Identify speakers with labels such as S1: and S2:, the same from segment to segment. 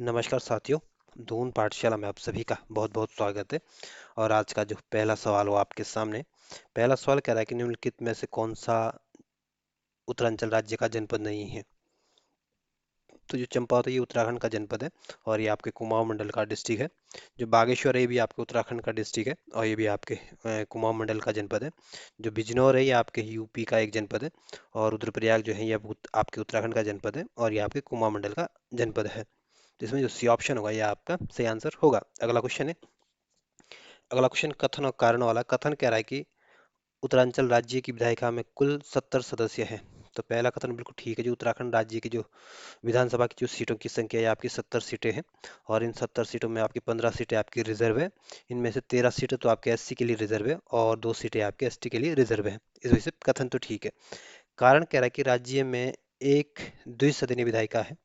S1: नमस्कार साथियों। दून पाठशाला में आप सभी का बहुत बहुत स्वागत है। और आज का जो पहला सवाल हो आपके सामने। पहला सवाल कह रहा है कि निम्नलिखित में से कौन सा उत्तरांचल राज्य का जनपद नहीं है। तो जो चंपावत है ये उत्तराखंड का जनपद है और ये आपके कुमाऊं मंडल का डिस्ट्रिक्ट है। जो बागेश्वर है ये भी आपके उत्तराखंड का डिस्ट्रिक्ट है और ये भी आपके कुमाऊं मंडल का जनपद है। जो बिजनौर है ये आपके यूपी का एक जनपद है और रुद्रप्रयाग जो है ये आपके उत्तराखंड का जनपद है और ये आपके कुमाऊं मंडल का जनपद है। तो इसमें जो सी ऑप्शन होगा ये आपका सही आंसर होगा। अगला क्वेश्चन है। अगला क्वेश्चन कथन और कारण वाला। कथन कह रहा है कि उत्तरांचल राज्य की विधायिका में कुल 70 सदस्य हैं। तो पहला कथन बिल्कुल ठीक है। जो उत्तराखंड राज्य की जो विधानसभा की जो सीटों की संख्या है आपकी 70 सीटें हैं और इन 70 सीटों में आपकी 15 सीटें आपकी रिजर्व है। इनमें से 13 सीटें तो आपके एससी के लिए रिजर्व है और 2 सीटें आपके एसटी के लिए रिजर्व है। इस वजह से कथन तो ठीक है। कारण कह रहा है कि राज्य में एक द्विसदनीय विधायिका है।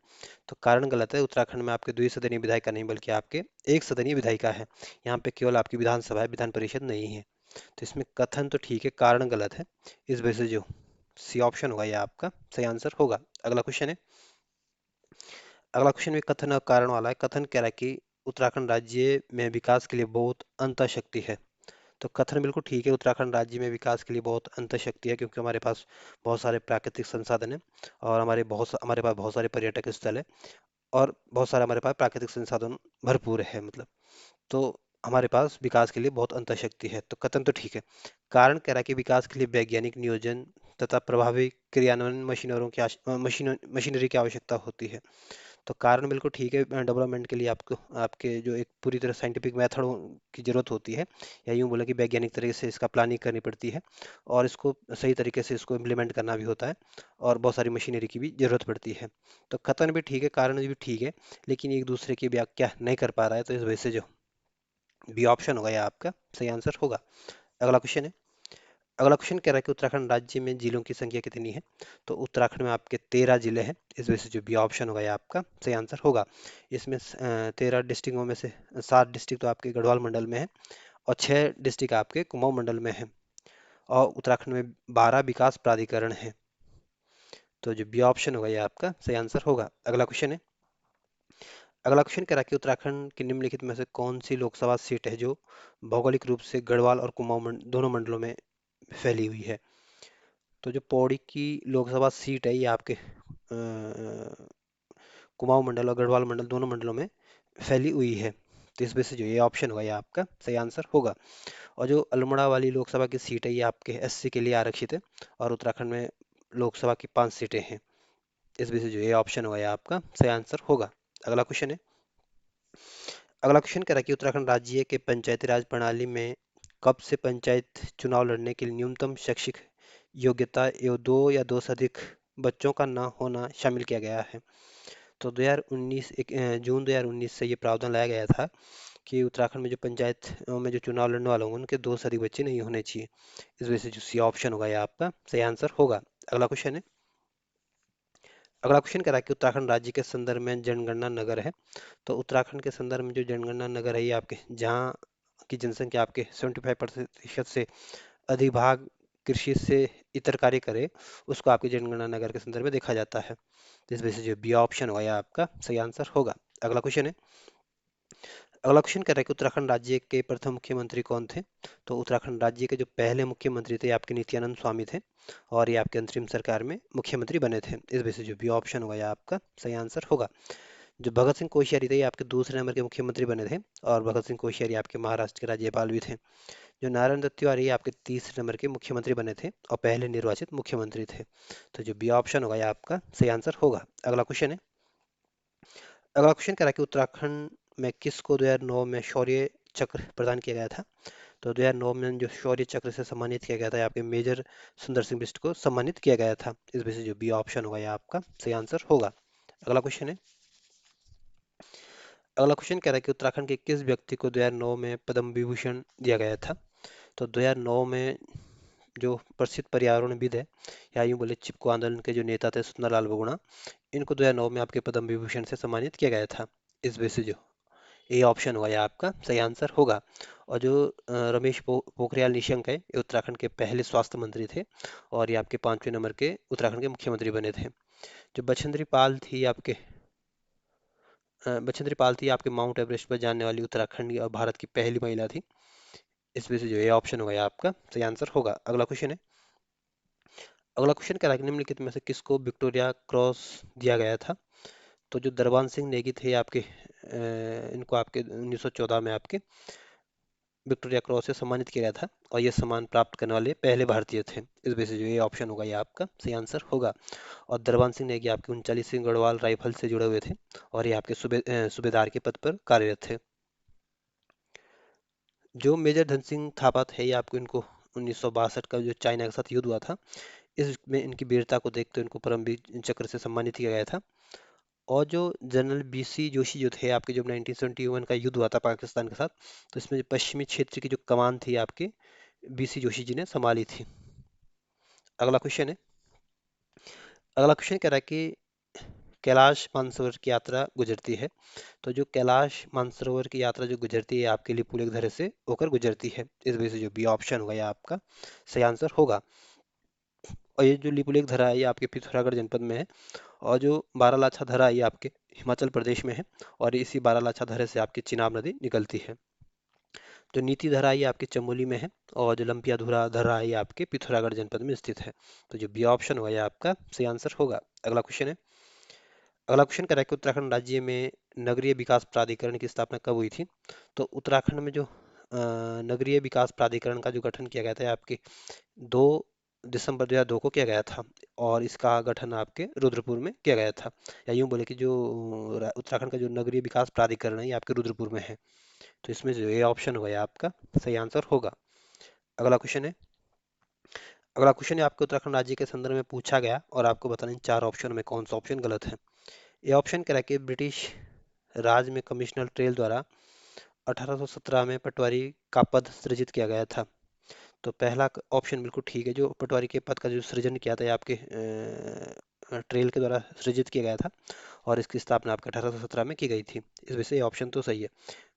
S1: तो कारण गलत है। उत्तराखंड में आपके द्विसदनीय विधायिका नहीं बल्कि आपके एक सदनीय विधायिका है। यहाँ पे केवल आपकी विधानसभा है, विधान परिषद नहीं है। तो इसमें कथन तो ठीक है, कारण गलत है। इस वजह से जो सी ऑप्शन होगा ये आपका सही आंसर होगा। अगला क्वेश्चन है। अगला क्वेश्चन भी कथन और कारण वाला है। कथन कह रहा है कि उत्तराखंड राज्य में विकास के लिए बहुत अंतःशक्ति है। तो कथन बिल्कुल ठीक है। उत्तराखंड राज्य में विकास के लिए बहुत अंतःशक्ति है क्योंकि हमारे पास बहुत सारे प्राकृतिक संसाधन हैं और हमारे पास बहुत सारे पर्यटक स्थल है और बहुत सारे हमारे पास प्राकृतिक संसाधन भरपूर है मतलब। तो हमारे पास विकास के लिए बहुत अंतःशक्ति है। तो कथन तो ठीक है। कारण कह रहा है कि विकास के लिए वैज्ञानिक नियोजन तथा प्रभावी क्रियान्वयन मशीनरी की आवश्यकता होती है। तो कारण बिल्कुल ठीक है। डेवलपमेंट के लिए आपको आपके जो एक पूरी तरह साइंटिफिक मेथड की जरूरत होती है या यूं बोला कि वैज्ञानिक तरीके से इसका प्लानिंग करनी पड़ती है और इसको सही तरीके से इसको इम्प्लीमेंट करना भी होता है और बहुत सारी मशीनरी की भी जरूरत पड़ती है। तो कथन भी ठीक है, कारण भी ठीक है, लेकिन एक दूसरे की व्याख्या नहीं कर पा रहा है। तो इस वजह से जो बी ऑप्शन होगा यह आपका सही आंसर होगा। अगला क्वेश्चन है। अगला क्वेश्चन कह रहा है कि उत्तराखंड राज्य में जिलों की संख्या कितनी है। तो उत्तराखंड में आपके 13 जिले हैं। इस वजह से जो बी ऑप्शन होगा ये आपका सही आंसर होगा। इसमें 13 डिस्ट्रिक्टों में से 7 डिस्ट्रिक्ट तो आपके गढ़वाल मंडल में है और 6 डिस्ट्रिक्ट आपके कुमाऊं मंडल में है और उत्तराखंड में 12 विकास प्राधिकरण है। तो जो बी ऑप्शन होगा ये आपका सही आंसर होगा। अगला क्वेश्चन है। अगला क्वेश्चन कह रहा है कि उत्तराखंड की निम्नलिखित में से कौन सी लोकसभा सीट है जो भौगोलिक रूप से गढ़वाल और कुमाऊं दोनों मंडलों में फैली हुई है। तो जो पौड़ी की लोकसभा सीट है ये आपके कुमाऊं मंडल और गढ़वाल मंडल दोनों मंडलों में फैली हुई है। तो इस वजह से जो ये ऑप्शन होगा ये आपका सही आंसर होगा। और जो अल्मोड़ा वाली लोकसभा की सीट है ये आपके एससी के लिए आरक्षित है और उत्तराखंड में लोकसभा की 5 सीटें हैं। इस वजह से जो ये ऑप्शन होगा ये आपका सही आंसर होगा। अगला क्वेश्चन है। अगला क्वेश्चन कह रहा है कि उत्तराखंड राज्य के पंचायती राज प्रणाली में कब से पंचायत चुनाव लड़ने के लिए न्यूनतम शैक्षिक योग्यता एवं 2 या 2 से अधिक बच्चों का न होना शामिल किया गया है। तो 2019 जून 2019 से ये प्रावधान लाया गया था कि उत्तराखंड में जो पंचायत में जो चुनाव लड़ने वाले होंगे उनके 2 से अधिक बच्चे नहीं होने चाहिए। इस वजह से जो सी ऑप्शन होगा ये आपका सही आंसर होगा। अगला क्वेश्चन है। अगला क्वेश्चन कह रहा है कि उत्तराखंड राज्य के संदर्भ में जनगणना नगर है। तो उत्तराखंड के संदर्भ में जो जनगणना नगर है ये आपके जहाँ की जनसंख्या आपके 75% से अधिक भाग कृषि से इतर कार्य करे उसको आपके जनगणना नगर के संदर्भ में देखा जाता है। तो इस वजह से जो बी ऑप्शन होगा ये आपका सही आंसर होगा। अगला क्वेश्चन है। अगला क्वेश्चन कह रहा है कि उत्तराखंड राज्य के प्रथम मुख्यमंत्री कौन थे। तो उत्तराखंड राज्य के जो पहले मुख्यमंत्री थे आपके नित्यानंद स्वामी थे और ये आपके अंतरिम सरकार में मुख्यमंत्री बने थे। इस वजह से जो बी ऑप्शन होगा ये आपका सही आंसर होगा। जो भगत सिंह कोश्यारी थे ये आपके दूसरे नंबर के मुख्यमंत्री बने थे और भगत सिंह कोश्यारी आपके महाराष्ट्र के राज्यपाल भी थे। जो नारायण दत्त तिवारी ये आपके तीसरे नंबर के मुख्यमंत्री बने थे और पहले निर्वाचित मुख्यमंत्री थे। तो जो बी ऑप्शन होगा ये आपका सही आंसर होगा। अगला क्वेश्चन है। अगला क्वेश्चन कह रहा है कि उत्तराखंड में किसको 2009 में शौर्य चक्र प्रदान किया गया था। तो 2009 में जो शौर्य चक्र से सम्मानित किया गया था आपके मेजर सुंदर सिंह बिष्ट को सम्मानित किया गया था। इस वजह से जो बी ऑप्शन होगा ये आपका सही आंसर होगा। अगला क्वेश्चन है। अगला क्वेश्चन कह रहा है कि उत्तराखंड के किस व्यक्ति को 2009 में पद्म विभूषण दिया गया था। तो 2009 में जो प्रसिद्ध पर्यावरणविद है या यूं बोले चिपको आंदोलन के जो नेता थे सुंदरलाल बहुगुणा, इनको 2009 में आपके पद्म विभूषण से सम्मानित किया गया था। इस वजह से जो ए ऑप्शन होगा ये आपका सही आंसर होगा। और जो रमेश पोखरियाल निशंक है ये उत्तराखंड के पहले स्वास्थ्य मंत्री थे और ये आपके 5वें नंबर के उत्तराखंड के मुख्यमंत्री बने थे। जो बछेंद्री पाल थी आपके बछेंद्री पाल थी आपके माउंट एवरेस्ट पर जाने वाली उत्तराखंड और भारत की पहली महिला थी। इस वजह से जो ये ऑप्शन होगा ये आपका सही आंसर होगा। अगला क्वेश्चन है। अगला क्वेश्चन क्या है कि निम्नलिखित में से किसको विक्टोरिया क्रॉस दिया गया था? तो जो दरबान सिंह नेगी थे आपके इनको आपके 1914 में आपके विक्टोरिया क्रॉस से सम्मानित किया गया था और ये सम्मान प्राप्त करने वाले पहले भारतीय थे। इस वजह से जो ये ऑप्शन होगा ये आपका सही आंसर होगा। और दरबान सिंह नेगी आपके 39वीं गढ़वाल राइफल से जुड़े हुए थे और ये आपके सूबेदार के पद पर कार्यरत थे। जो मेजर धन सिंह थापा थे ये आपको इनको 1962 का जो चाइना के साथ युद्ध हुआ था इसमें इनकी वीरता को देखते इनको परमवीर चक्र से सम्मानित किया गया था। और जो जनरल बीसी जोशी जो थे आपके, जब 1971 का युद्ध हुआ था पाकिस्तान के साथ, तो इसमें जो पश्चिमी क्षेत्र की जो कमान थी आपके बीसी जोशी जी ने संभाली थी। अगला क्वेश्चन है। अगला क्वेश्चन कह रहा है कि कैलाश मानसरोवर की यात्रा गुजरती है। तो जो कैलाश मानसरोवर की यात्रा जो गुजरती है आपके लिपुलेख धरे से होकर गुजरती है। इस वजह से जो बी ऑप्शन होगा ये आपका सही आंसर होगा। और ये जो लिपुलेख धरा है ये आपके पिथौरागढ़ जनपद में है। और जो बारालाचा धरा है ये आपके हिमाचल प्रदेश में है। और इसी बारालाचा धरे से आपकी चिनाब नदी निकलती है। जो नीति धरा है ये आपके चमोली में है। और जो लंपिया धुरा धरा है ये आपके पिथौरागढ़ जनपद में स्थित है। तो जो बी ऑप्शन होगा ये आपका सही आंसर होगा। अगला क्वेश्चन है। अगला क्वेश्चन कह रहा है कि उत्तराखंड राज्य में नगरीय विकास प्राधिकरण की स्थापना कब हुई थी? तो उत्तराखंड में जो नगरीय विकास प्राधिकरण का जो गठन किया गया था आपके 2 दिसंबर 2002 को किया गया था। और इसका गठन आपके रुद्रपुर में किया गया था। या यूं बोले कि जो उत्तराखंड का जो नगरीय विकास प्राधिकरण है ये आपके रुद्रपुर में है। तो इसमें जो ये ऑप्शन होगा ये आपका सही आंसर होगा। अगला क्वेश्चन है। अगला क्वेश्चन है आपके उत्तराखंड राज्य के संदर्भ में पूछा गया और आपको बताना है 4 ऑप्शन में कौन सा ऑप्शन गलत है। ये ऑप्शन कह रहा है कि ब्रिटिश राज में कमिश्नर ट्रेल द्वारा 1817 में पटवारी का पद सृजित किया गया था। तो पहला ऑप्शन बिल्कुल ठीक है। जो पटवारी के पद का जो सृजन किया था ये आपके ट्रेल के द्वारा सृजित किया गया था। और इसकी स्थापना आपके 1817 में की गई थी। इस वजह से ये ऑप्शन तो सही है।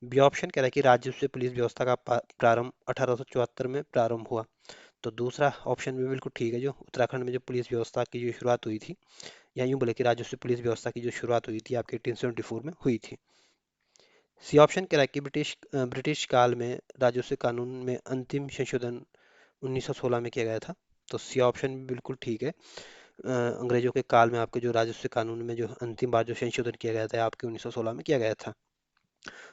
S1: बी ऑप्शन कह रहा है कि राजस्व पुलिस व्यवस्था का प्रारंभ 1874 में प्रारंभ हुआ। तो दूसरा ऑप्शन भी बिल्कुल ठीक है। जो उत्तराखंड में जो पुलिस व्यवस्था की जो शुरुआत हुई थी, या यूं बोले कि राजस्व पुलिस व्यवस्था की जो शुरुआत हुई थी आपके 1874 में हुई थी। सी ऑप्शन कह रहा है कि ब्रिटिश काल में राजस्व कानून में अंतिम संशोधन 1916 में किया गया था। तो सी ऑप्शन भी बिल्कुल ठीक है। अंग्रेजों के काल में आपके जो राजस्व कानून में जो अंतिम बार जो संशोधन किया गया था आपके 1916 में किया गया था।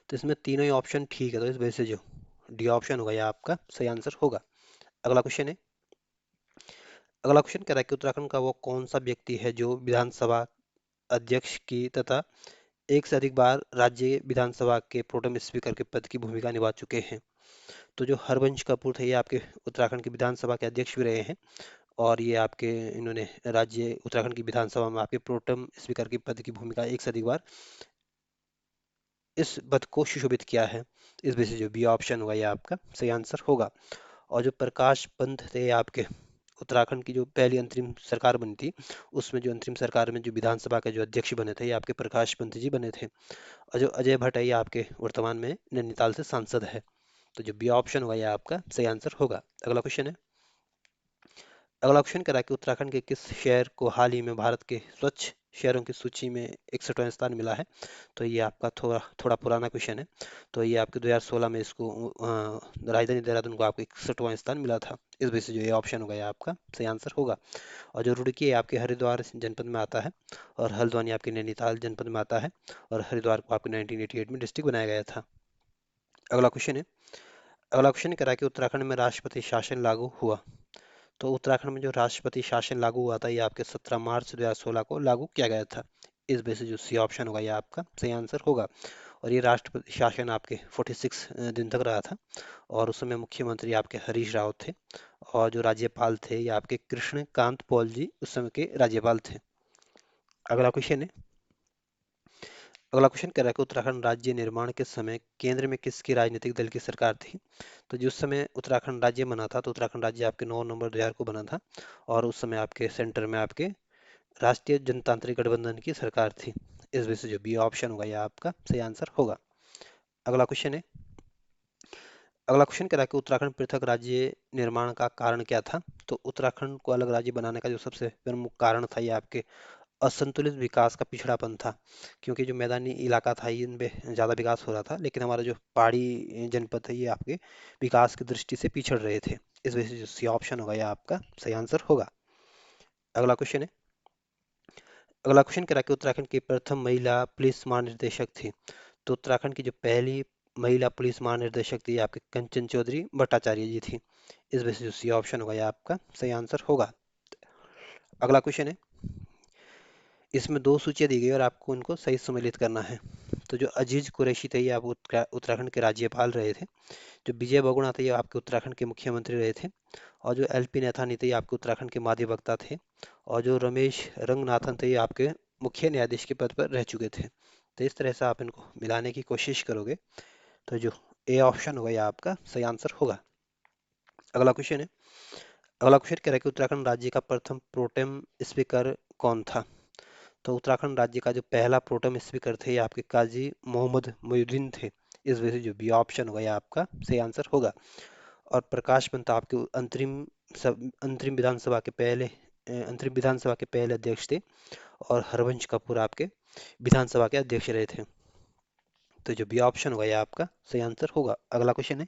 S1: तो इसमें तीनों ही ऑप्शन ठीक है। तो इस वजह से जो डी ऑप्शन होगा यह आपका सही आंसर होगा। अगला क्वेश्चन है। अगला क्वेश्चन कह रहा है कि उत्तराखंड का वो कौन सा व्यक्ति है जो विधानसभा अध्यक्ष की तथा एक से अधिक बार राज्य विधानसभा के प्रोटेम स्पीकर के पद की भूमिका निभा चुके हैं? तो जो हरवंश कपूर थे ये आपके उत्तराखंड की विधानसभा के अध्यक्ष भी रहे हैं। और ये आपके इन्होंने राज्य उत्तराखंड की विधानसभा में आपके प्रोटेम स्पीकर के पद की भूमिका एक से अधिक बार इस पद को सुशोभित किया है। इस वजह से जो बी ऑप्शन होगा ये आपका सही आंसर होगा। और जो प्रकाश पंत थे आपके उत्तराखंड की जो पहली अंतरिम सरकार बनी थी उसमें जो अंतरिम सरकार में जो विधानसभा के जो अध्यक्ष बने थे ये आपके प्रकाश पंत जी बने थे। और जो अजय भट्ट है ये आपके वर्तमान में नैनीताल से सांसद है। तो जो बी ऑप्शन होगा ये आपका सही आंसर होगा। अगला क्वेश्चन है। अगला क्वेश्चन कह रहा है कि उत्तराखंड के किस शहर को हाल ही में भारत के स्वच्छ शहरों की सूची में 61वां स्थान मिला है? तो ये आपका थोड़ा थोड़ा पुराना क्वेश्चन है। तो ये आपके 2016 में इसको राजधानी देहरादून को आपको 61वां स्थान मिला था। इस वजह से जो ये ऑप्शन होगा ये आपका सही आंसर होगा। और जो रुड़की है आपके हरिद्वार जनपद में आता है। और हल्द्वानी आपके नैनीताल जनपद में आता है। और हरिद्वार को आपके 1988 में डिस्ट्रिक्ट बनाया गया था। अगला क्वेश्चन है। अगला क्वेश्चन कह रहा है कि उत्तराखंड में राष्ट्रपति शासन लागू हुआ। तो उत्तराखंड में जो राष्ट्रपति शासन लागू हुआ था ये आपके 17 मार्च 2016 को लागू किया गया था। इस वजह से जो सी ऑप्शन होगा ये आपका सही आंसर होगा। और ये राष्ट्रपति शासन आपके 46 दिन तक रहा था। और उस समय मुख्यमंत्री आपके हरीश रावत थे। और जो राज्यपाल थे ये आपके कृष्णकांत पॉल जी उस समय के राज्यपाल थे। अगला क्वेश्चन है। अगला क्वेश्चन कह रहा है कि उत्तराखंड राज्य निर्माण के समय केंद्र में किसकी राजनीतिक दल की सरकार थी? तो जिस समय उत्तराखंड राज्य बना था तो उत्तराखंड राज्य आपके 9 नवंबर 2000 को बना था। और उस समय आपके सेंटर में आपके राष्ट्रीय जनतांत्रिक गठबंधन की सरकार थी। इस वजह से जो बी ऑप्शन होगा यह आपका सही आंसर होगा। अगला क्वेश्चन है। अगला क्वेश्चन कह रहा है कि उत्तराखंड पृथक राज्य निर्माण का कारण क्या था? तो उत्तराखंड को अलग राज्य बनाने का जो सबसे प्रमुख कारण था ये आपके असंतुलित विकास का पिछड़ापन था, क्योंकि जो मैदानी इलाका था इनमें ज़्यादा विकास हो रहा था, लेकिन हमारा जो पहाड़ी जनपद है ये आपके विकास की दृष्टि से पिछड़ रहे थे। इस वजह से जो सी ऑप्शन होगा ये आपका सही आंसर होगा। अगला क्वेश्चन है। अगला क्वेश्चन कह रहा है कि उत्तराखंड की प्रथम महिला पुलिस महानिदेशक थी। तो उत्तराखंड की जो पहली महिला पुलिस महानिदेशक थी ये आपके कंचन चौधरी भट्टाचार्य जी थी। इस वजह से जो सी ऑप्शन होगा ये आपका सही आंसर होगा। अगला क्वेश्चन है। इसमें दो सूचियां दी गई और आपको उनको सही सम्मिलित करना है। तो जो अजीज कुरैशी थे ये आप उत्तराखंड के राज्यपाल रहे थे। जो विजय बहुगुणा थे ये आपके उत्तराखंड के मुख्यमंत्री रहे थे। और जो एलपी नैथानी थे ये आपके उत्तराखंड के महाधिवक्ता थे। और जो रमेश रंगनाथन थे ये आपके मुख्य न्यायाधीश के पद पर रह चुके थे। तो इस तरह से आप इनको मिलाने की कोशिश करोगे तो जो ए ऑप्शन होगा ये आपका सही आंसर होगा। अगला क्वेश्चन है। अगला क्वेश्चन कह रहा है कि उत्तराखंड राज्य का प्रथम प्रोटेम स्पीकर कौन था। तो उत्तराखंड राज्य का जो पहला प्रोटेम स्पीकर थे ये आपके काजी मोहम्मद मोइनुद्दीन थे। इस वजह से जो बी ऑप्शन होगा ये आपका सही आंसर होगा। और प्रकाश पंत आपके अंतरिम विधानसभा के पहले अध्यक्ष थे। और हरवंश कपूर आपके विधानसभा के अध्यक्ष रहे थे। तो जो बी ऑप्शन होगा ये आपका सही आंसर होगा। अगला क्वेश्चन है।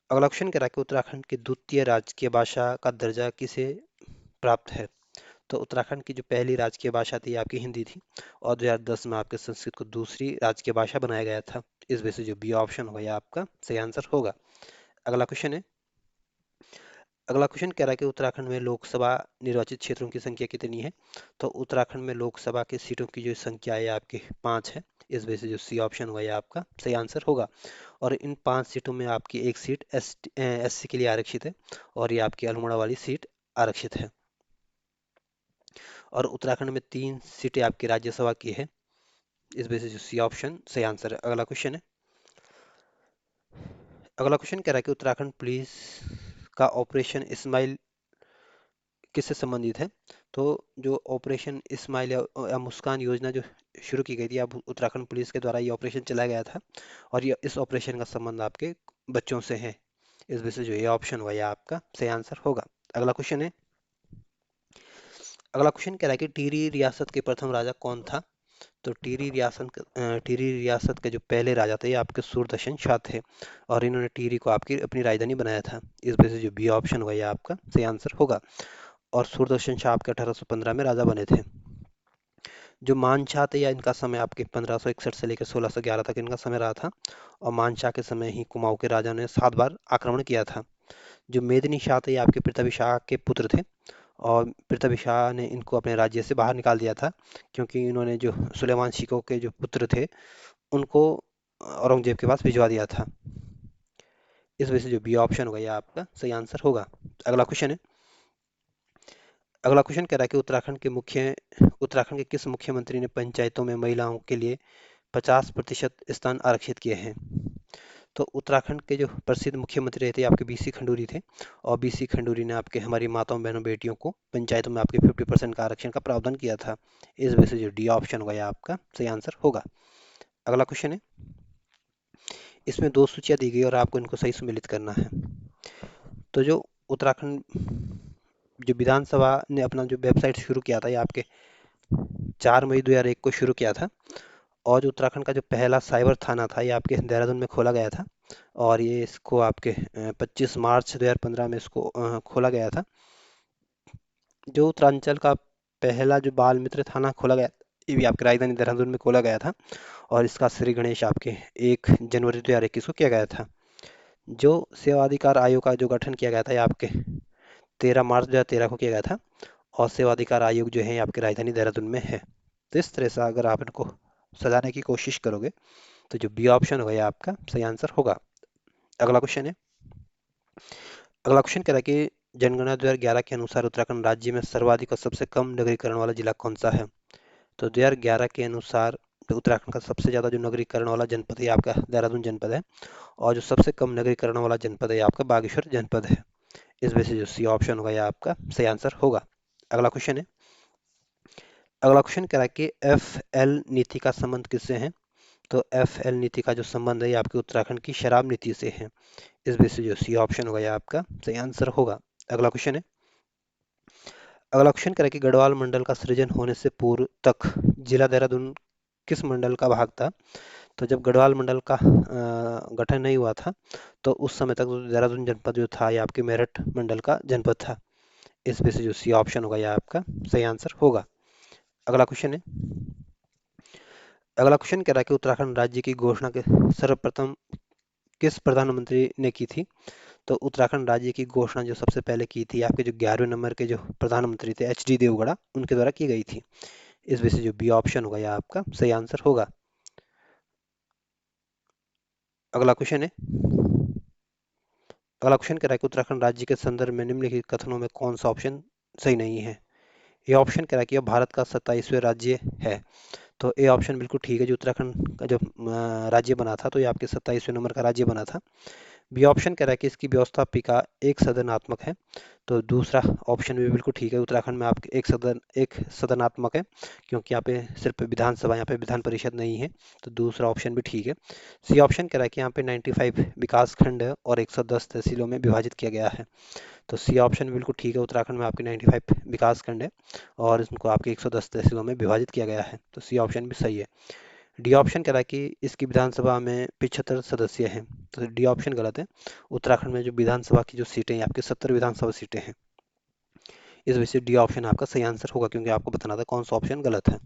S1: अगला क्वेश्चन कह रहा है कि उत्तराखंड की द्वितीय राजकीय भाषा का दर्जा किसे प्राप्त है। तो उत्तराखंड की जो पहली राजकीय भाषा थी आपकी हिंदी थी। और 2010 में आपके संस्कृत को दूसरी राजकीय भाषा बनाया गया था। इस वजह से जो बी ऑप्शन होगा ये आपका सही आंसर होगा। अगला क्वेश्चन है। अगला क्वेश्चन कह रहा है कि उत्तराखंड में लोकसभा निर्वाचित क्षेत्रों की संख्या कितनी है। तो उत्तराखंड में लोकसभा के सीटों की जो संख्या है आपकी 5 है। इस वजह से जो सी ऑप्शन होगा ये आपका सही आंसर होगा। और इन 5 सीटों में आपकी एक सीट एससी के लिए आरक्षित है। और ये आपकी अल्मोड़ा वाली सीट आरक्षित है। और उत्तराखंड में 3 सीटें आपकी राज्यसभा की है। इस वजह से जो सी ऑप्शन सही आंसर है। अगला क्वेश्चन है। अगला क्वेश्चन कह रहा है कि उत्तराखंड पुलिस का ऑपरेशन इस्माइल किससे संबंधित है। तो जो ऑपरेशन इस्माइल या मुस्कान योजना जो शुरू की गई थी अब उत्तराखंड पुलिस के द्वारा ये ऑपरेशन चलाया गया था। और ये इस ऑपरेशन का संबंध आपके बच्चों से है। इस वजह से जो ये ऑप्शन हुआ ये आपका सही आंसर होगा। अगला क्वेश्चन है। अगला क्वेश्चन कह रहा है कि टिहरी रियासत के प्रथम राजा कौन था। तो टिहरी रियासत के जो पहले राजा थे ये आपके सूरदर्शन शाह थे। और इन्होंने टिहरी को आपकी अपनी राजधानी बनाया था। इस वजह से जो बी ऑप्शन हुआ ये आपका सही आंसर होगा। और सूरदर्शन शाह आपके 1815 में राजा बने थे। जो मानशाह थे या इनका समय आपके 1561 से लेकर 1611 तक इनका समय रहा था। और मानशाह के समय ही कुमाऊं के राजा ने 7 बार आक्रमण किया था। जो मेदिनी शाह थे ये आपके पृथ्वी शाह के पुत्र थे। और पृथ्वी शाह ने इनको अपने राज्य से बाहर निकाल दिया था, क्योंकि इन्होंने जो सुलेमान शिकोह के जो पुत्र थे उनको औरंगजेब के पास भिजवा दिया था। इस वजह से जो बी ऑप्शन होगा ये आपका सही आंसर होगा। अगला क्वेश्चन है। अगला क्वेश्चन कह रहा है कि उत्तराखंड के किस मुख्यमंत्री ने पंचायतों में महिलाओं के लिए 50% स्थान आरक्षित किए हैं। तो उत्तराखंड के जो प्रसिद्ध मुख्यमंत्री रहे थे आपके बीसी खंडूरी थे। और बीसी खंडूरी ने आपके हमारी माताओं बहनों बेटियों को पंचायतों में आपके 50% का आरक्षण का प्रावधान किया था। इस वजह से जो डी ऑप्शन होगा ये आपका सही आंसर होगा। अगला क्वेश्चन है। इसमें दो सूचियां दी गई और आपको इनको सही सम्मिलित करना है। तो जो उत्तराखंड जो विधानसभा ने अपना जो वेबसाइट शुरू किया था ये आपके 4 मई 2001 को शुरू किया था। और जो उत्तराखंड का जो पहला साइबर थाना था ये आपके देहरादून में खोला गया था। और ये इसको आपके 25 मार्च 2015 में इसको खोला गया था। जो उत्तरांचल का पहला जो बाल मित्र थाना खोला गया ये भी आपके राजधानी देहरादून में खोला गया था। और इसका श्री गणेश आपके 1 जनवरी 2021 को किया गया था। जो सेवा अधिकार आयोग का जो गठन किया गया था ये आपके 13 मार्च 2013 को किया गया था। और सेवा अधिकार आयोग जो है ये आपकी राजधानी देहरादून में है। तो इस तरह से अगर आप इनको सजाने की कोशिश करोगे तो जो बी ऑप्शन होगा ये आपका सही आंसर होगा। अगला क्वेश्चन है। अगला क्वेश्चन कह रहा है कि जनगणना 2011 के अनुसार उत्तराखंड राज्य में सर्वाधिक और सबसे कम नगरीकरण वाला जिला कौन सा है। तो 2011 के अनुसार जो उत्तराखंड का सबसे ज़्यादा जो नगरीकरण वाला जनपद है आपका देहरादून जनपद है। और जो सबसे कम नगरीकरण वाला जनपद है आपका बागेश्वर जनपद है। इस वजह से जो सी ऑप्शन होगा ये आपका सही आंसर होगा। अगला क्वेश्चन है। अगला क्वेश्चन कह रहा है कि एफ एल नीति का संबंध किससे है। तो एफ एल नीति का जो संबंध है ये आपके उत्तराखंड की शराब नीति से है। इस वजह से जो सी ऑप्शन होगा ये आपका सही आंसर होगा। अगला क्वेश्चन है। अगला क्वेश्चन कह रहा है कि गढ़वाल मंडल का सृजन होने से पूर्व तक जिला देहरादून किस मंडल का भाग था? तो जब गढ़वाल मंडल का गठन नहीं हुआ था, तो उस समय तक जो देहरादून जनपद जो था, ये आपके मेरठ मंडल का जनपद था। इस वजह से जो सी ऑप्शन होगा, यह आपका सही आंसर होगा। अगला क्वेश्चन है, अगला क्वेश्चन कह रहा है कि उत्तराखंड राज्य की घोषणा के सर्वप्रथम किस प्रधानमंत्री ने की थी? तो उत्तराखंड राज्य की घोषणा जो सबसे पहले की थी, आपके जो 11वें नंबर के जो प्रधानमंत्री थे, एच डी देवगढ़ा, उनके द्वारा की गई थी। इस वजह से जो बी ऑप्शन होगा, यह आपका सही आंसर होगा। अगला क्वेश्चन है, अगला क्वेश्चन कह रहा है कि उत्तराखंड राज्य के संदर्भ में निम्नलिखित कथनों में कौन सा ऑप्शन सही नहीं है? ये ऑप्शन कह रहा है कि यह भारत का 27वां राज्य है। तो ए ऑप्शन बिल्कुल ठीक है, जो उत्तराखंड का जब राज्य बना था, तो ये आपके 27वें नंबर का राज्य बना था। बी ऑप्शन कह रहा है कि इसकी व्यवस्थापिका एक सदनात्मक है। तो दूसरा ऑप्शन भी बिल्कुल ठीक है, उत्तराखंड में आपके एक सदनात्मक है, क्योंकि यहाँ पे सिर्फ विधानसभा, यहाँ पे विधान परिषद नहीं है। तो दूसरा ऑप्शन भी ठीक है। सी ऑप्शन कह रहा है कि यहाँ पे 95 विकास खंड है और 110 तहसीलों में विभाजित किया गया है। तो सी ऑप्शन बिल्कुल ठीक है, उत्तराखंड में आपके 95 विकास खंड है और इसको आपके 110 तहसीलों में विभाजित किया गया है। तो सी ऑप्शन भी सही है। डी ऑप्शन कह रहा है कि इसकी विधानसभा में 75 सदस्य हैं। तो डी ऑप्शन गलत है। उत्तराखंड में जो विधानसभा की जो सीटें हैं, आपकी 70 विधानसभा सीटें हैं। इस वजह से डी ऑप्शन आपका सही आंसर होगा, क्योंकि आपको बताना था कौन सा ऑप्शन गलत है।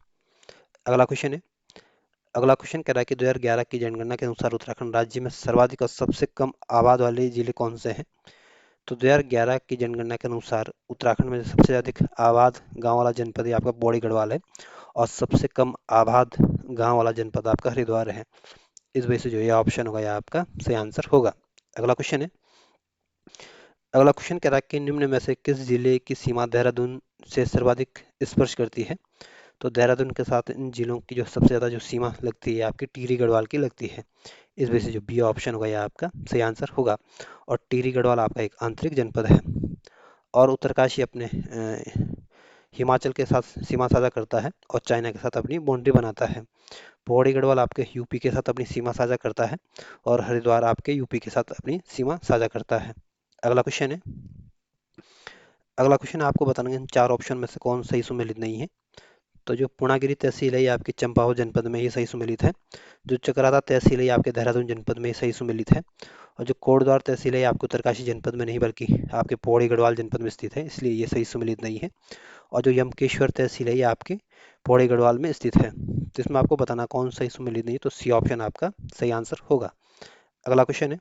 S1: अगला क्वेश्चन है, अगला क्वेश्चन कह रहा है कि 2011 की जनगणना के अनुसार उत्तराखंड राज्य में सर्वाधिक और सबसे कम आबाद वाले जिले कौन से हैं? तो 2011 की जनगणना के अनुसार उत्तराखंड में सबसे अधिक आबाद गांव वाला जनपद ये आपका बौड़ी गढ़वाल है, और सबसे कम आबाद गांव वाला जनपद आपका हरिद्वार है। इस वजह से जो ये ऑप्शन होगा, यह आपका सही आंसर होगा। अगला क्वेश्चन है, अगला क्वेश्चन कह रहा है कि निम्न में से किस जिले की सीमा देहरादून से सर्वाधिक स्पर्श करती है? तो देहरादून के साथ इन जिलों की जो सबसे ज़्यादा जो सीमा लगती है, आपकी टिहरी गढ़वाल की लगती है। इस वजह से जो बी ऑप्शन होगा, यह आपका सही आंसर होगा। और टिहरी गढ़वाल आपका एक आंतरिक जनपद है, और उत्तरकाशी अपने हिमाचल के साथ सीमा साझा करता है और चाइना के साथ अपनी बाउंड्री बनाता है। पौड़ी गढ़वाल आपके यूपी के साथ अपनी सीमा साझा करता है, और हरिद्वार आपके यूपी के साथ अपनी सीमा साझा करता है। अगला क्वेश्चन है, अगला क्वेश्चन आपको बताना है इन चार ऑप्शन में से कौन सही सुमेलित नहीं है। तो जो पूर्णागिरी तहसील है, ये आपकी चंपावत जनपद में ही सही सुमेलित है। जो चकराता तहसील है, ये आपके देहरादून जनपद में ही सही सुमेलित है। और जो कोटद्वार तहसील है, ये आपके उत्तरकाशी जनपद में नहीं बल्कि आपके पौड़ी गढ़वाल जनपद में स्थित है, इसलिए ये सही सुमेलित नहीं है। और जो यमकेश्वर तहसील है, ये आपके पौड़ी गढ़वाल में स्थित है। तो इसमें आपको बताना कौन सही सुमेलित नहीं है, तो सी ऑप्शन आपका सही आंसर होगा। अगला क्वेश्चन है,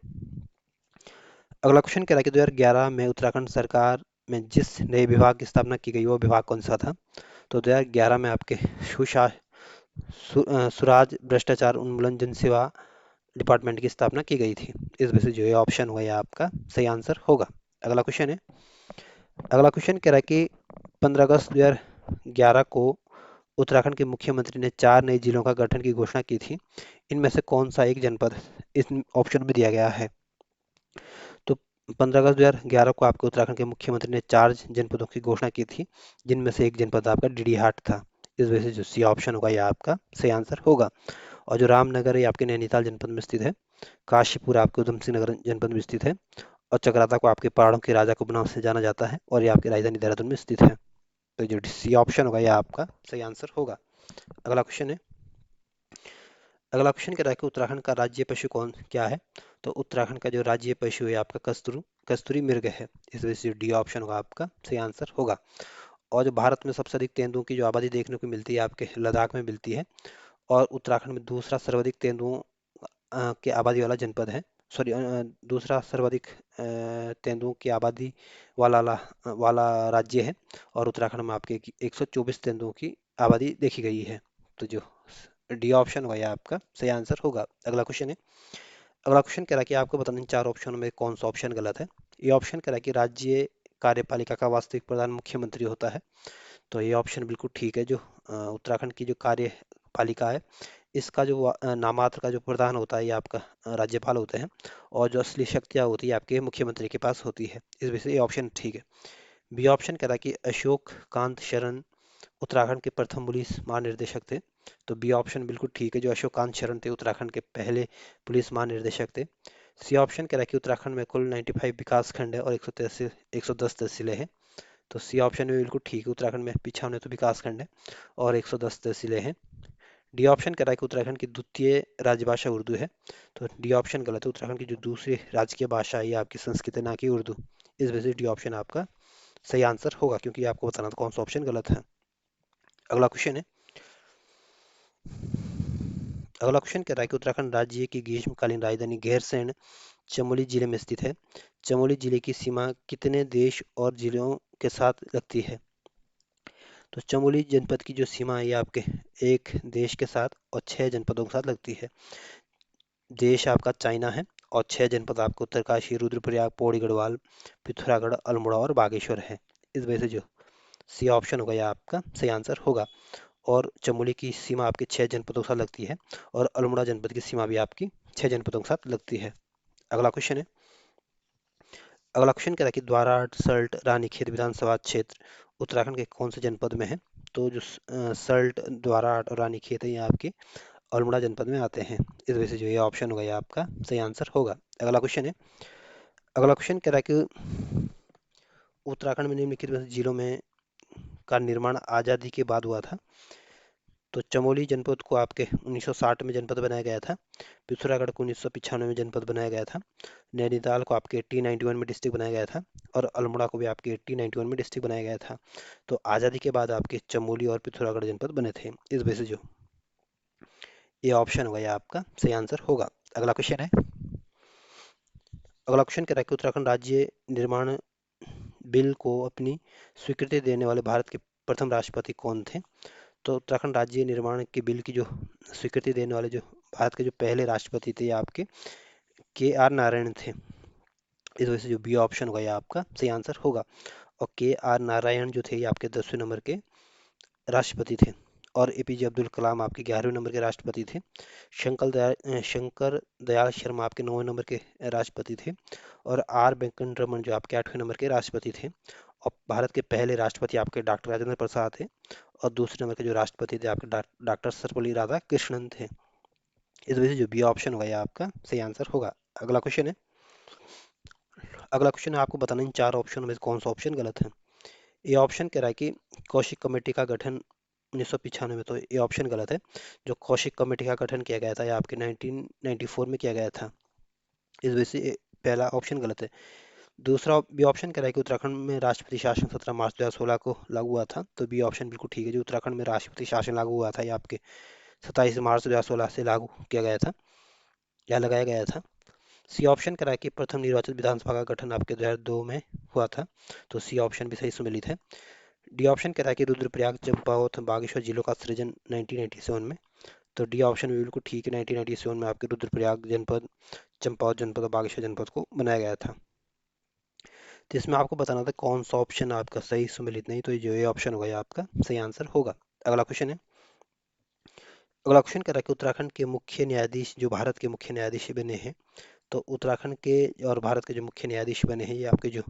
S1: अगला क्वेश्चन कह रहा है कि 2011 में उत्तराखंड सरकार में जिस नए विभाग की स्थापना की गई, वो विभाग कौन सा था? तो 2011 में आपके सुशा सुराज भ्रष्टाचार उन्मूलन जन सेवा डिपार्टमेंट की स्थापना की गई थी। इस वजह से जो ये ऑप्शन हुआ, ये आपका सही आंसर होगा। अगला क्वेश्चन है, अगला क्वेश्चन कह रहा है कि 15 अगस्त 2011 को उत्तराखंड के मुख्यमंत्री ने 4 नए जिलों का गठन की घोषणा की थी। इनमें से कौन सा एक जनपद इस ऑप्शन में दिया गया है? तो 15 अगस्त 2011 को आपके उत्तराखंड के मुख्यमंत्री ने 4 जनपदों की घोषणा की थी, जिनमें से एक जनपद आपका डीडीहाट था। इस वजह से जो सी ऑप्शन होगा, यह आपका सही आंसर होगा। और जो रामनगर है, ये आपके नैनीताल जनपद में स्थित है। काशीपुर आपके उधम सिंह नगर जनपद में स्थित है। और चक्राता को आपके पहाड़ों के राजा के नाम से जाना जाता है, और ये आपकी राजधानी देहरादून में स्थित है। तो जो सी ऑप्शन होगा, यह आपका सही आंसर होगा। अगला क्वेश्चन है, अगला क्वेश्चन कह रहा है कि उत्तराखंड का राज्य पशु कौन क्या है? तो उत्तराखंड का जो राज्य पशु है, आपका कस्तूरी मृग है। इस वजह से डी ऑप्शन होगा, आपका सही आंसर होगा। और जो भारत में सबसे अधिक तेंदुओं की जो आबादी देखने को मिलती है, आपके लद्दाख में मिलती है। और उत्तराखंड में दूसरा सर्वाधिक तेंदुओं की आबादी वाला जनपद है। सॉरी, दूसरा सर्वाधिक तेंदुओं की आबादी वाला राज्य है। और उत्तराखंड में आपके 124 तेंदुओं की आबादी देखी गई है। तो जो डी ऑप्शन होगा, यह आपका सही आंसर होगा। अगला क्वेश्चन है, अगला क्वेश्चन कह रहा है कि आपको बताना इन चार ऑप्शनों में कौन सा ऑप्शन गलत है। ये ऑप्शन कह रहा है कि राज्य कार्यपालिका का वास्तविक प्रधान मुख्यमंत्री होता है। तो ये ऑप्शन बिल्कुल ठीक है। जो उत्तराखंड की जो कार्यपालिका है, इसका जो नामात्र का जो प्रधान होता है, ये आपका राज्यपाल होते हैं। और जो असली शक्तियाँ होती है, आपके मुख्यमंत्री के पास होती है। इस वजह से ये ऑप्शन ठीक है। बी ऑप्शन कह रहा है कि अशोक कांत शरण उत्तराखंड के प्रथम पुलिस महानिर्देशक थे। तो बी ऑप्शन बिल्कुल ठीक है, जो अशोक कांत शरण थे उत्तराखंड के पहले पुलिस महानिर्देशक थे। सी ऑप्शन कह रहा है कि उत्तराखंड में कुल 95 विकास खंड है और 110 तहसीलें हैं। तो सी ऑप्शन में बिल्कुल ठीक है, उत्तराखंड में पिछड़ा तो विकासखंड है और 110 तहसीलें हैं। डी ऑप्शन कह रहा है कि उत्तराखंड की द्वितीय राजभाषा उर्दू है। तो डी ऑप्शन गलत है, उत्तराखंड की जो दूसरी राजकीय भाषा है ये आपकी संस्कृत है, ना कि उर्दू। इस वजह से डी ऑप्शन आपका सही आंसर होगा, क्योंकि आपको बताना था कौन सा ऑप्शन गलत है। अगला क्वेश्चन है, अगला क्वेश्चन कह रहा है कि उत्तराखंड राज्य की ग्रीष्मकालीन राजधानी गैरसैंण चमोली जिले में स्थित है। चमोली जिले की सीमा कितने देश और जिलों के साथ लगती है? तो चमोली जनपद की जो सीमा है ये आपके एक देश के साथ और 6 जनपदों के साथ लगती है। देश आपका चाइना है और 6 जनपद आपको उत्तरकाशी, रुद्रप्रयाग, पौड़ी गढ़वाल, पिथौरागढ़, अल्मोड़ा और बागेश्वर है। इस वजह से जो सी ऑप्शन होगा यह आपका सही आंसर होगा। और चमोली की सीमा आपके 6 जनपदों के साथ लगती है और अल्मोड़ा जनपद की सीमा भी आपकी 6 जनपदों के साथ लगती है। अगला क्वेश्चन है, अगला क्वेश्चन कह रहा है कि द्वाराट, सल्ट, रानीखेत विधानसभा क्षेत्र उत्तराखंड के कौन से जनपद में है? तो जो सल्ट, द्वाराट और रानीखेत है ये आपके अल्मोड़ा जनपद में आते हैं। इस वजह से जो ये ऑप्शन होगा ये आपका सही आंसर होगा। अगला क्वेश्चन है, अगला क्वेश्चन कह रहा है कि उत्तराखंड में निम्नलिखित में से जिलों में का निर्माण आज़ादी के बाद हुआ था। तो चमोली जनपद को आपके 1960 में जनपद बनाया गया था। पिथौरागढ़ को 1995 में जनपद बनाया गया था। नैनीताल को आपके 1891 में डिस्ट्रिक्ट बनाया गया था और अल्मोड़ा को भी आपके 1891 में डिस्ट्रिक्ट बनाया गया था। तो आज़ादी के बाद आपके चमोली और पिथौरागढ़ जनपद बने थे। इस वजह से जो ये ऑप्शन होगा ये आपका सही आंसर होगा। अगला क्वेश्चन है, अगला क्वेश्चन कह रहा है कि उत्तराखंड राज्य निर्माण बिल को अपनी स्वीकृति देने वाले भारत के प्रथम राष्ट्रपति कौन थे? तो उत्तराखंड राज्य निर्माण के बिल की जो स्वीकृति देने वाले जो भारत के जो पहले राष्ट्रपति थे ये आपके के आर नारायण थे। इस वजह से जो बी ऑप्शन होगा ये आपका सही आंसर होगा। और के आर नारायण जो थे ये आपके 10वें नंबर के राष्ट्रपति थे और एपीजे अब्दुल कलाम आपके 11वें नंबर के राष्ट्रपति थे। शंकर दयाल शर्मा आपके 9वें नंबर के राष्ट्रपति थे और आर वेंकट रमन जो आपके 8वें नंबर के राष्ट्रपति थे। और भारत के पहले राष्ट्रपति आपके डॉक्टर राजेंद्र प्रसाद थे और दूसरे नंबर के जो राष्ट्रपति थे आपके डॉक्टर सर्वपल्ली राधाकृष्णन थे। इस वजह से जो बी ऑप्शन होगा ये आपका सही आंसर होगा। अगला क्वेश्चन है, अगला क्वेश्चन है आपको बताना इन 4 ऑप्शन में से कौन सा ऑप्शन गलत है। ये ऑप्शन कह रहा है कि कौशिक कमेटी का गठन 1995 में, तो ये ऑप्शन गलत है। जो कौशिक कमेटी का गठन किया गया था ये आपके 1994 में किया गया था। इस वजह से पहला ऑप्शन गलत है। दूसरा बी ऑप्शन कह रहा है कि उत्तराखंड में राष्ट्रपति शासन 17 मार्च 2016 को लागू हुआ था। तो बी ऑप्शन बिल्कुल ठीक है, जो उत्तराखंड में राष्ट्रपति शासन लागू हुआ था ये आपके 27 मार्च 2016 से लागू किया गया था या लगाया गया था। सी ऑप्शन कह रहा है कि प्रथम निर्वाचित विधानसभा का गठन आपके 2002 में हुआ था। तो सी ऑप्शन भी सही सम्मिलित है। डी ऑप्शन कह रहा है कि रुद्रप्रयाग, चंपावत, बागेश्वर जिलों का सृजन 1987 में। तो डी ऑप्शन भी बिल्कुल ठीक है, 1987 में आपके रुद्रप्रयाग जनपद, चंपावत जनपद और बागेश्वर जनपद को बनाया गया था। तो इसमें आपको बताना था कौन सा ऑप्शन आपका सही सम्मिलित नहीं, तो जो ये ऑप्शन होगा ये आपका सही आंसर होगा। अगला क्वेश्चन है, अगला क्वेश्चन कह रहा है कि उत्तराखंड के मुख्य न्यायाधीश जो भारत के मुख्य न्यायाधीश बने हैं, तो उत्तराखंड के और भारत के जो मुख्य न्यायाधीश बने हैं ये आपके जो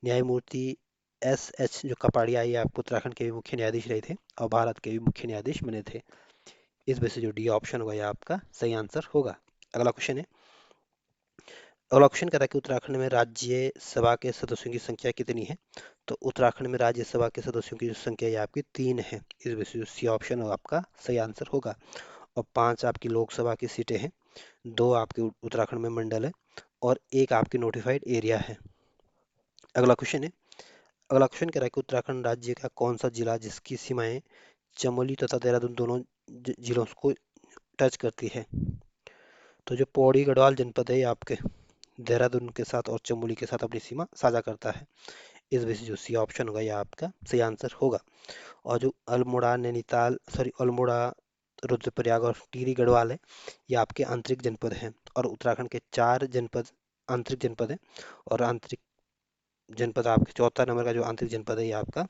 S1: न्यायमूर्ति एस एच जो कपाड़िया, ये आपको उत्तराखंड के भी मुख्य न्यायाधीश रहे थे और भारत के भी मुख्य न्यायाधीश बने थे। इस वजह से जो डी ऑप्शन होगा ये आपका सही आंसर होगा। अगला क्वेश्चन है, अगला क्वेश्चन कह रहा है कि उत्तराखंड में राज्यसभा के सदस्यों की संख्या कितनी है? तो उत्तराखंड में राज्यसभा के सदस्यों की जो संख्या ये आपकी 3 है। इस वजह से जो सी ऑप्शन होगा आपका सही आंसर होगा। और 5 आपकी लोकसभा की सीटें हैं, 2 आपके उत्तराखंड में मंडल है और 1 आपकी नोटिफाइड एरिया है। अगला क्वेश्चन है, अगला क्वेश्चन कह रहा है कि उत्तराखंड राज्य का कौन सा जिला जिसकी सीमाएं चमोली तथा देहरादून दोनों जिलों को टच करती है? तो जो पौड़ी गढ़वाल जनपद है ये आपके देहरादून के साथ और चमोली के साथ अपनी सीमा साझा करता है। इस वजह से जो सी ऑप्शन होगा ये आपका सही आंसर होगा। और जो अल्मोड़ा, नैनीताल, सॉरी अल्मोड़ा, रुद्रप्रयाग और टिहरी गढ़वाल है ये आपके आंतरिक जनपद हैं और उत्तराखंड के 4 जनपद आंतरिक जनपद है। और आंतरिक जनपद आपके चौथा नंबर का जो आंतरिक जनपद है ये आपका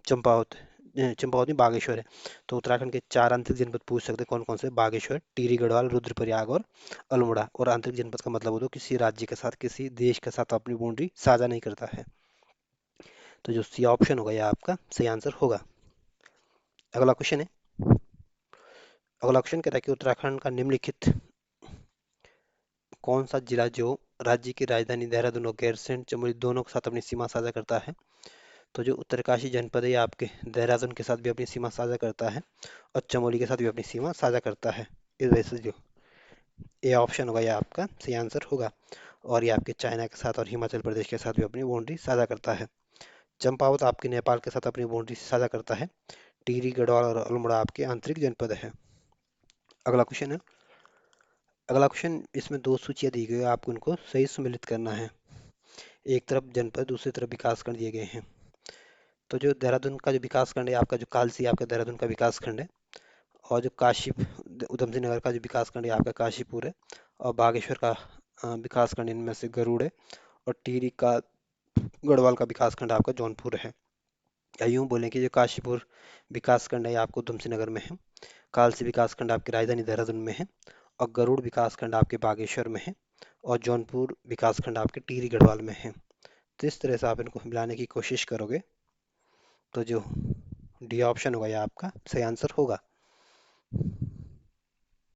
S1: चंपावत, चंपावत में बागेश्वर है। तो उत्तराखंड के 4 आंतरिक जनपद पूछ सकते हैं कौन कौन से, बागेश्वर, टिहरी गढ़वाल, रुद्रप्रयाग और अल्मोड़ा। और आंतरिक जनपद का मतलब होता है किसी राज्य के साथ, किसी देश के साथ अपनी बाउंड्री साझा नहीं करता है। तो जो सी ऑप्शन होगा ये आपका सही आंसर होगा। अगला क्वेश्चन है, अगला क्वेश्चन कहता है कि उत्तराखंड का निम्नलिखित कौन सा जिला जो राज्य की राजधानी देहरादून और गैरसैंण चमोली दोनों के साथ अपनी सीमा साझा करता है? तो जो उत्तरकाशी जनपद है ये आपके देहरादून के साथ भी अपनी सीमा साझा करता है और चमोली के साथ भी अपनी सीमा साझा करता है। इस वजह से जो ए ऑप्शन होगा ये आपका सही आंसर होगा। और ये आपके चाइना के साथ और हिमाचल प्रदेश के साथ भी अपनी बाउंड्री साझा करता है। चंपावत आपके नेपाल के साथ अपनी बाउंड्री साझा करता है। टिहरी गढ़वाल और अल्मोड़ा आपके आंतरिक जनपद है। अगला क्वेश्चन है। अगला क्वेश्चन, इसमें दो सूचियां दी गई है, आपको इनको सही सम्मिलित करना है। एक तरफ जनपद, दूसरी तरफ विकासखंड दिए गए हैं। तो जो देहरादून का जो विकासखंड है आपका, जो कालसी आपका देहरादून का विकासखंड है, और जो काशी उधम सिंह नगर का जो विकासखंड है आपका काशीपुर है, और बागेश्वर का विकासखंड इनमें से गरुड़ है, और टिहरी का गढ़वाल का विकासखंड आपका जौनपुर है। या यूं बोलें कि जो काशीपुर विकासखंड है ये आपको उधम सिंह नगर में है, कालसी विकासखंड आपकी राजधानी देहरादून में है, और गरुड़ विकासखंड आपके बागेश्वर में है, और जौनपुर विकासखंड आपके टिहरी गढ़वाल में है। तो इस तरह से आप इनको मिलाने की कोशिश करोगे तो जो डी ऑप्शन होगा ये आपका सही आंसर होगा।